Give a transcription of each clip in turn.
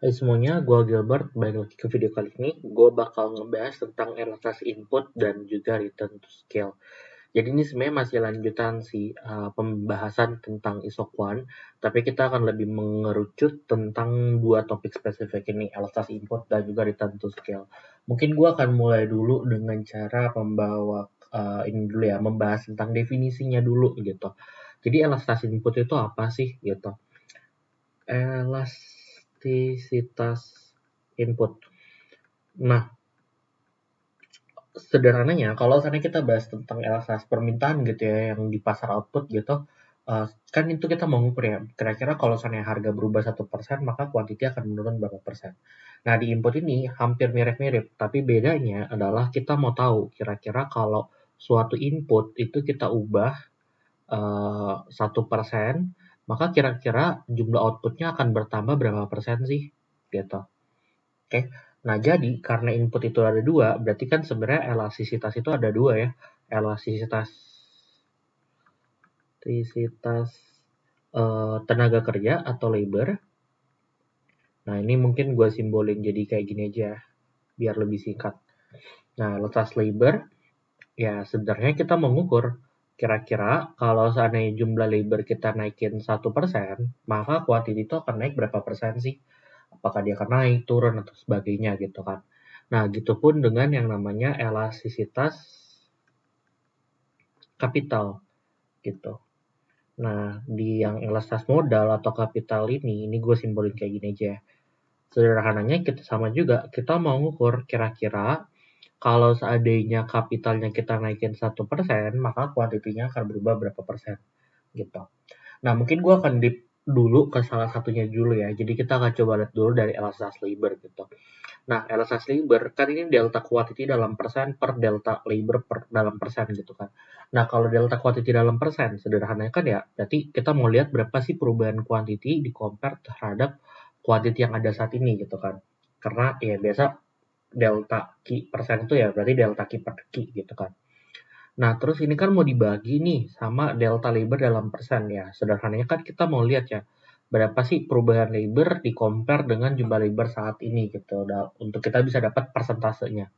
Hai semuanya, gue Gilbert. Balik lagi ke video kali ini. Gue bakal ngebahas tentang elastitas input dan juga return to scale. Jadi ini sebenarnya masih lanjutan sih pembahasan tentang isoquant, tapi kita akan lebih mengerucut tentang dua topik spesifik ini, elastitas input dan juga return to scale. Mungkin gue akan mulai dulu dengan cara membahas tentang definisinya dulu gitu. Jadi elastitas input itu apa sih gitu? Elastisitas input. Nah, sederhananya kalau seandainya kita bahas tentang elastisitas permintaan gitu ya, yang di pasar output gitu, kan itu kita mau ngukur ya, kira-kira kalau seandainya harga berubah 1%, maka kuantiti akan menurun berapa persen. Nah, di input ini hampir mirip-mirip, tapi bedanya adalah kita mau tahu kira-kira kalau suatu input itu kita ubah 1%, maka kira-kira jumlah outputnya akan bertambah berapa persen sih? Gitu. Oke. Nah, jadi karena input itu ada dua, berarti kan sebenarnya elastisitas itu ada dua ya. Elastisitas tenaga kerja atau labor. Nah, ini mungkin gue simbolin jadi kayak gini aja, biar lebih singkat. Nah, elastisitas labor, ya sebenarnya kita mengukur kira-kira kalau seandainya jumlah labor kita naikin 1%, maka kuantiti itu akan naik berapa persen sih? Apakah dia akan naik, turun, atau sebagainya gitu kan. Nah, gitu pun dengan yang namanya elastisitas kapital gitu. Nah, di yang elastisitas modal atau kapital ini gue simbolin kayak gini aja. Sederhananya kita sama juga, kita mau ngukur kira-kira kalau seandainya kapitalnya kita naikin 1%, maka kuantitinya akan berubah berapa persen gitu. Nah, mungkin gue akan deep dulu ke salah satunya dulu ya. Jadi kita akan coba lihat dulu dari elastisitas labor gitu. Nah, elastisitas labor kan ini delta quantity dalam persen per delta labor per dalam persen gitu kan. Nah, kalau delta quantity dalam persen, sederhananya kan ya, berarti kita mau lihat berapa sih perubahan quantity di compare terhadap quantity yang ada saat ini gitu kan. Karena ya biasa delta Q persen itu ya berarti delta Q per Q gitu kan. Nah, terus ini kan mau dibagi nih sama delta labor dalam persen ya. Sederhananya kan kita mau lihat ya, berapa sih perubahan labor di compare dengan jumlah labor saat ini gitu. Untuk kita bisa dapat persentasenya.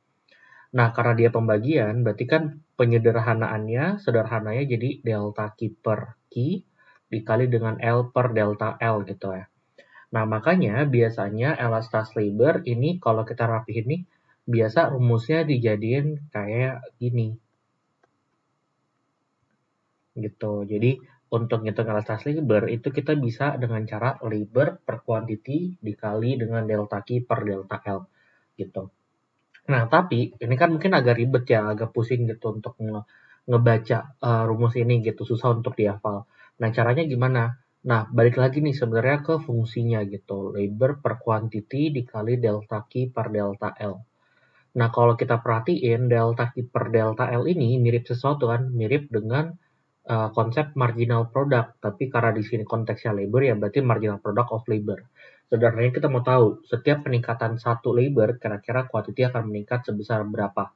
Nah, karena dia pembagian, berarti kan penyederhanaannya, sederhananya jadi delta Q per Q dikali dengan L per delta L gitu ya. Nah, makanya biasanya elastisitas labor ini kalau kita rapihin nih, biasa rumusnya dijadiin kayak gini gitu. Jadi untuk ngitung elastisitas labor itu kita bisa dengan cara labor per quantity dikali dengan delta Q per delta L gitu. Nah, tapi ini kan mungkin agak ribet ya, agak pusing gitu untuk ngebaca rumus ini gitu, susah untuk dihafal. Nah, caranya gimana? Nah, balik lagi nih sebenarnya ke fungsinya gitu, labor per quantity dikali delta Q per delta L. Nah, kalau kita perhatiin delta Q per delta L ini mirip sesuatu kan, mirip dengan konsep marginal product, tapi karena di sini konteksnya labor ya berarti marginal product of labor. Sebenarnya kita mau tahu setiap peningkatan satu labor kira-kira quantity akan meningkat sebesar berapa.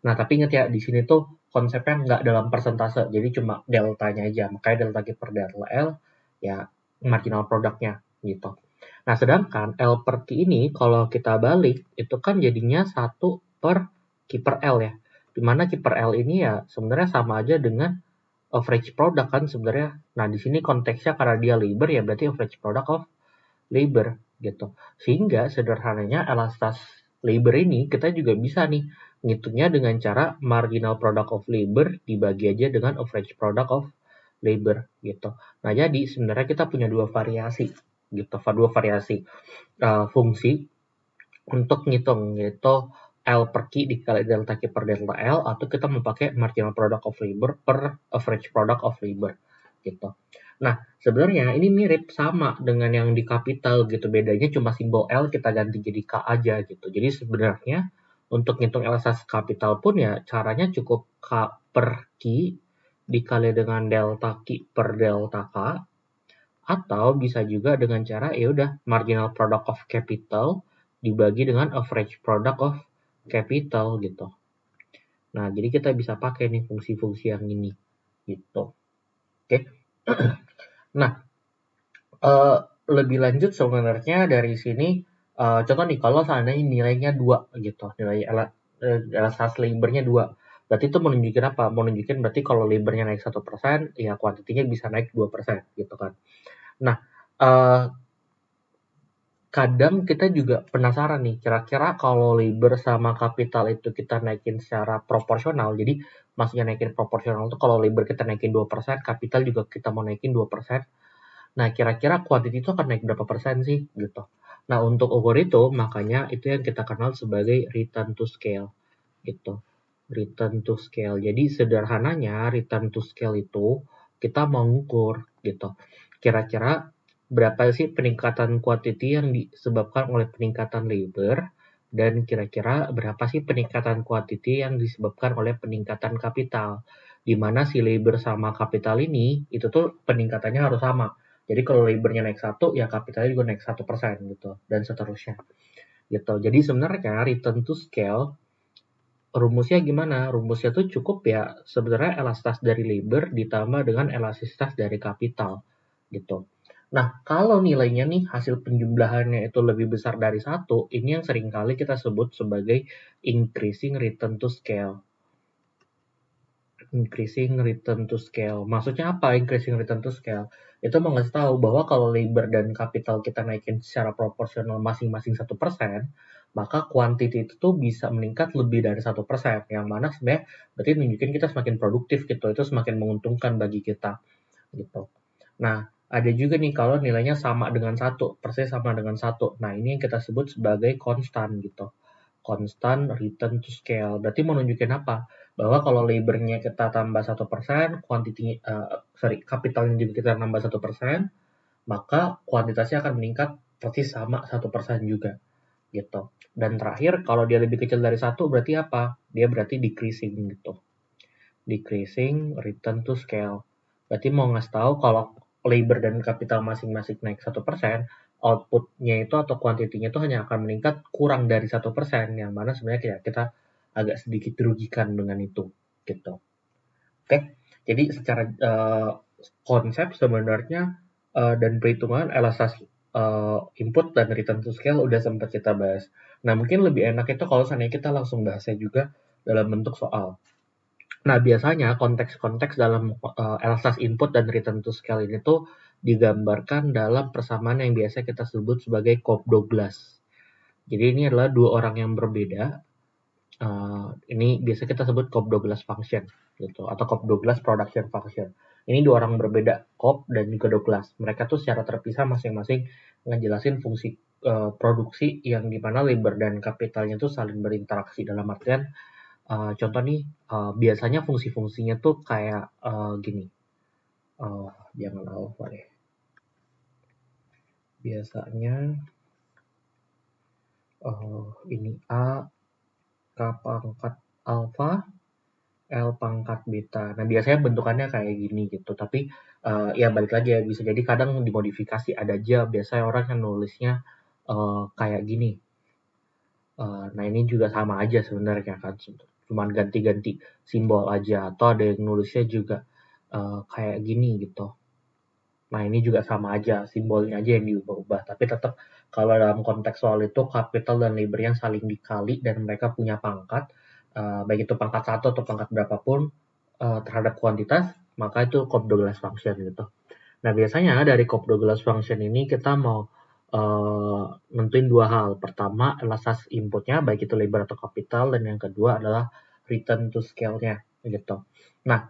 Nah, tapi ingat ya di sini tuh konsepnya nggak dalam persentase, jadi cuma deltanya aja. Makanya delta Q per delta L ya marginal produknya gitu. Nah, sedangkan L per Q ini kalau kita balik itu kan jadinya 1 per Q per L ya. Dimana Q per L ini ya sebenarnya sama aja dengan average product kan sebenarnya. Nah, di sini konteksnya karena dia labor ya berarti average product of labor gitu. Sehingga sederhananya elastisitas labor ini kita juga bisa nih ngitungnya dengan cara marginal product of labor dibagi aja dengan average product of labor gitu. Nah, jadi sebenarnya kita punya dua variasi gitu, dua variasi fungsi untuk ngitung yaitu L per Q dikali delta Q per delta L atau kita memakai marginal product of labor per average product of labor gitu. Nah, sebenarnya ini mirip sama dengan yang di kapital gitu. Bedanya cuma simbol L kita ganti jadi K aja gitu. Jadi sebenarnya untuk ngitung elastisitas kapital pun ya caranya cukup K per Q dikali dengan delta Q per delta K atau bisa juga dengan cara ya udah marginal product of capital dibagi dengan average product of capital gitu. Nah, jadi kita bisa pakai nih fungsi-fungsi yang ini gitu. Oke. Nah, lebih lanjut sebenarnya dari sini contoh nih, kalau seandainya nilainya 2 gitu, nilai elastasi labornya 2, berarti itu menunjukkan apa? Menunjukkan berarti kalau labornya naik 1%, ya kuantitinya bisa naik 2% gitu kan. Nah, kadang kita juga penasaran nih, kira-kira kalau labor sama kapital itu kita naikin secara proporsional, jadi maksudnya naikin proporsional itu kalau labor kita naikin 2%, kapital juga kita mau naikin 2%, nah kira-kira kuantiti itu akan naik berapa persen sih gitu. Nah untuk ukur itu, makanya itu yang kita kenal sebagai return to scale gitu. Return to scale. Jadi sederhananya return to scale itu kita mau ngukur gitu. Kira-kira berapa sih peningkatan quantity yang disebabkan oleh peningkatan labor, dan kira-kira berapa sih peningkatan quantity yang disebabkan oleh peningkatan kapital. Di mana si labor sama kapital ini itu tuh peningkatannya harus sama. Jadi kalau labornya naik 1, ya kapitalnya juga naik 1% gitu, dan seterusnya. Gitu. Jadi sebenarnya return to scale rumusnya gimana? Rumusnya tuh cukup ya sebenarnya elastisitas dari labor ditambah dengan elastisitas dari kapital gitu. Nah, kalau nilainya nih hasil penjumlahannya itu lebih besar dari 1, ini yang seringkali kita sebut sebagai increasing return to scale. Increasing return to scale. Maksudnya apa increasing return to scale? Itu mau ngasih tahu bahwa kalau labor dan kapital kita naikin secara proporsional masing-masing 1%, maka quantity itu tuh bisa meningkat lebih dari 1%, yang mana sebenarnya berarti nunjukin kita semakin produktif gitu, itu semakin menguntungkan bagi kita gitu. Nah, ada juga nih kalau nilainya sama dengan 1, persis sama dengan 1. Nah, ini yang kita sebut sebagai konstan gitu. Constant return to scale. Berarti menunjukkan apa? Bahwa kalau labornya kita tambah 1%, kapitalnya juga kita tambah 1%, maka kuantitasnya akan meningkat persis sama 1% juga gitu. Dan terakhir, kalau dia lebih kecil dari 1 berarti apa? Dia berarti decreasing gitu. Decreasing return to scale. Berarti mau ngasih tahu kalau labor dan kapital masing-masing naik 1%, outputnya itu atau kuantitinya itu hanya akan meningkat kurang dari 1%, yang mana sebenarnya kita agak sedikit dirugikan dengan itu gitu. Oke, jadi secara konsep sebenarnya dan perhitungan elastasi input dan return to scale udah sempat kita bahas. Nah, mungkin lebih enak itu kalau seandainya kita langsung bahasnya juga dalam bentuk soal. Nah, biasanya konteks-konteks dalam elastasi input dan return to scale ini tuh digambarkan dalam persamaan yang biasa kita sebut sebagai Cobb-Douglas. Jadi ini adalah dua orang yang berbeda. Ini biasa kita sebut Cobb-Douglas function gitu, atau Cobb-Douglas production function. Ini dua orang berbeda, Cobb dan juga Douglas. Mereka tuh secara terpisah masing-masing ngejelasin fungsi produksi yang dimana labor dan kapitalnya tuh saling berinteraksi, dalam artian contoh nih, biasanya fungsi-fungsinya tuh kayak gini. Jangan alfa deh. Biasanya ini A, K pangkat alfa, L pangkat beta. Nah, biasanya bentukannya kayak gini gitu. Tapi ya balik lagi ya, bisa jadi kadang dimodifikasi. Ada aja biasanya orang yang nulisnya kayak gini. Nah, ini juga sama aja sebenarnya kan. Cuman ganti-ganti simbol aja. Atau ada yang nulisnya juga kayak gini gitu. Nah, ini juga sama aja, simbolnya aja yang diubah-ubah. Tapi tetap kalau dalam konteks soal itu, capital dan labor yang saling dikali dan mereka punya pangkat, baik itu pangkat 1 atau pangkat berapapun terhadap kuantitas, maka itu Cobb-Douglas function gitu. Nah, biasanya dari Cobb-Douglas function ini kita mau nentuin dua hal. Pertama, elastasitas inputnya, baik itu labor atau capital, dan yang kedua adalah return to scale-nya gitu. Nah,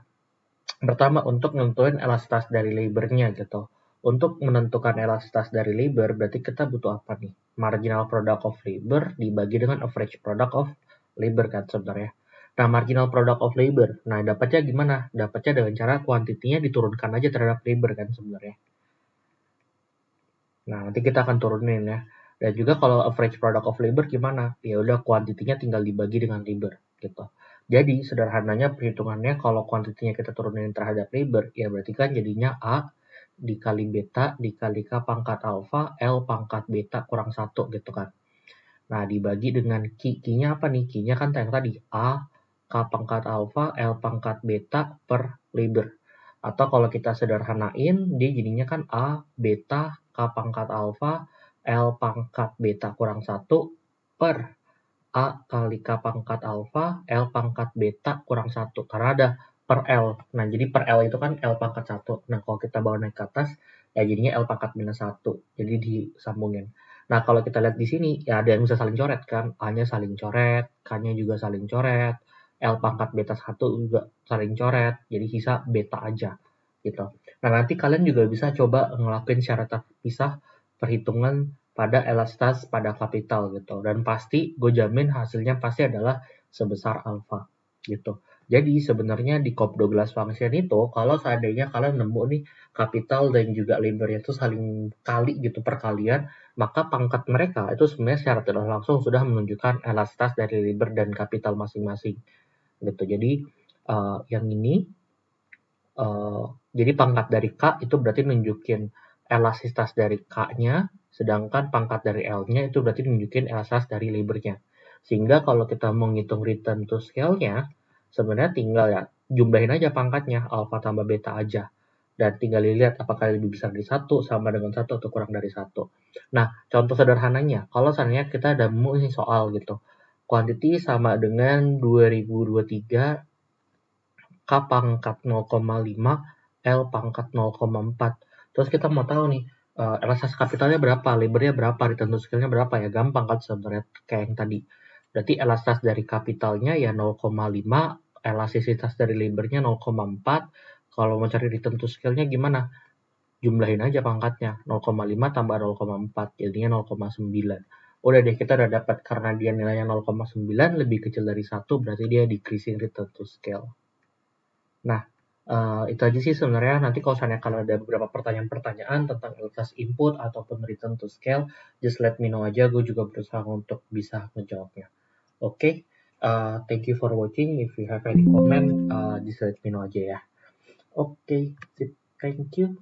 pertama untuk nentuin elastisitas dari labornya gitu. Untuk menentukan elastisitas dari labor berarti kita butuh apa nih? Marginal product of labor dibagi dengan average product of labor kan sebenarnya. Nah, marginal product of labor. Nah, dapatnya gimana? Dapatnya dengan cara kuantitinya diturunkan aja terhadap labor kan sebenarnya. Nah, nanti kita akan turunin ya. Dan juga kalau average product of labor gimana? Ya udah kuantitinya tinggal dibagi dengan labor gitu. Jadi sederhananya perhitungannya kalau kuantitinya kita turunin terhadap labor, ya berarti kan jadinya A dikali beta dikali K pangkat alfa, L pangkat beta kurang 1 gitu kan. Nah, dibagi dengan Q. Q-nya apa nih? Q-nya kan yang tadi A, K pangkat alfa, L pangkat beta per labor. Atau kalau kita sederhanain, dia jadinya kan A, beta, K pangkat alfa, L pangkat beta kurang 1 per A kali K pangkat alfa, L pangkat beta kurang 1. Karena ada per L. Nah, jadi per L itu kan L pangkat 1. Nah, kalau kita bawa naik ke atas, ya jadinya L pangkat minus 1. Jadi disambungin. Nah, kalau kita lihat di sini, ya ada yang bisa saling coret kan. A-nya saling coret, K-nya juga saling coret, L pangkat beta 1 juga saling coret. Jadi sisa beta aja. Gitu. Nah, nanti kalian juga bisa coba ngelakuin syarat terpisah perhitungan pada elastas pada kapital gitu, dan pasti gue jamin hasilnya pasti adalah sebesar alfa gitu. Jadi sebenarnya di COP12 function itu kalau seandainya kalian nemu nih kapital dan juga labornya itu saling kali gitu perkalian, maka pangkat mereka itu sebenarnya secara tidak langsung sudah menunjukkan elastas dari labor dan kapital masing-masing gitu. Jadi yang ini jadi pangkat dari K itu berarti nunjukin elastisitas dari K-nya, sedangkan pangkat dari L-nya itu berarti nunjukin elastisitas dari labor-nya. Sehingga kalau kita mau ngitung return to scale-nya, sebenarnya tinggal ya jumlahin aja pangkatnya, alpha tambah beta aja. Dan tinggal dilihat apakah lebih besar dari 1, sama dengan 1, atau kurang dari 1. Nah, contoh sederhananya, kalau seandainya kita ada mau nih soal gitu, quantity sama dengan 2023 K pangkat 0,5, L pangkat 0,4. Terus kita mau tahu nih, elastisitas kapitalnya berapa, labornya berapa, return to scale-nya berapa ya, gampang kan sebenarnya kayak yang tadi. Berarti elastisitas dari kapitalnya ya 0,5, elastisitas dari labornya 0,4. Kalau mau cari return to scale-nya gimana? Jumlahin aja pangkatnya, 0,5 tambah 0,4, jadinya 0,9. Udah deh, kita udah dapat karena dia nilainya 0,9 lebih kecil dari 1, berarti dia decreasing return to scale. Nah, itu aja sih sebenarnya. Nanti kalau misalnya kalian ada beberapa pertanyaan-pertanyaan tentang elastisitas input ataupun return to scale, just let me know aja. Gue juga berusaha untuk bisa menjawabnya. Oke, thank you for watching. If you have any comment, just let me know aja ya. Oke, thank you.